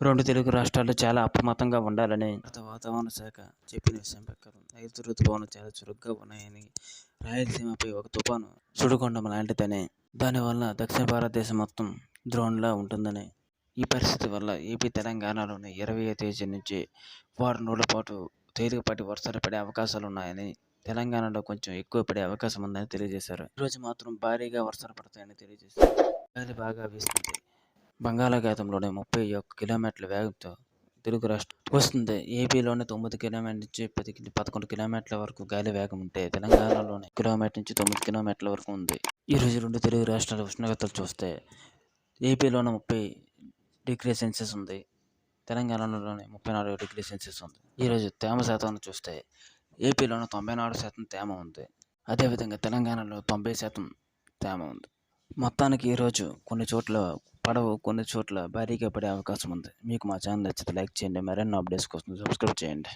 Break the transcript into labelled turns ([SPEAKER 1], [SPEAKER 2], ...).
[SPEAKER 1] రెండు తెలుగు రాష్ట్రాలు చాలా అప్రమత్తంగా ఉండాలని భారత వాతావరణ శాఖ చెప్పిన విషయం ప్రకారం నైరుతి ఋతుపవనాలు చాలా చురుగ్గా ఉన్నాయని, రాయలసీమపై ఒక తుఫాను సుడిగుండం లాంటిదని, దానివల్ల దక్షిణ భారతదేశం మొత్తం ద్రోణిలా ఉంటుందని, ఈ పరిస్థితి వల్ల ఏపీ తెలంగాణలోని 20వ తేదీ నుంచి వారం రోజుల పాటు తేలికపాటి వర్షాలు పడే అవకాశాలు ఉన్నాయని, తెలంగాణలో కొంచెం ఎక్కువ పడే అవకాశం ఉందని తెలియజేశారు. ఈరోజు మాత్రం భారీగా వర్షాలు పడతాయని తెలియజేశారు. గాలి బాగా వీస్తుంది. బంగాళాఖాతంలోని 31 కిలోమీటర్ల వేగంతో తెలుగు రాష్ట్రం వస్తుంది. ఏపీలోని 9 కిలోమీటర్ల నుంచి 11 కిలోమీటర్ల వరకు గాలి వేగం ఉంటే, తెలంగాణలోని కిలోమీటర్ నుంచి 9 కిలోమీటర్ల వరకు ఉంది. ఈరోజు రెండు తెలుగు రాష్ట్రాల ఉష్ణోగ్రతలు చూస్తే ఏపీలోని 30°C ఉంది, తెలంగాణలోని 34°C ఉంది. ఈరోజు తేమ శాతం చూస్తే ఏపీలోని 94% తేమ ఉంది, అదేవిధంగా తెలంగాణలో 90% తేమ ఉంది. మొత్తానికి ఈరోజు కొన్ని చోట్ల పడవు, కొన్ని చోట్ల భారీగా పడే అవకాశం ఉంది. మీకు మా ఛానల్ నచ్చితే లైక్ చేయండి. మరిన్ని అప్డేట్స్ కోసం సబ్స్క్రైబ్ చేయండి.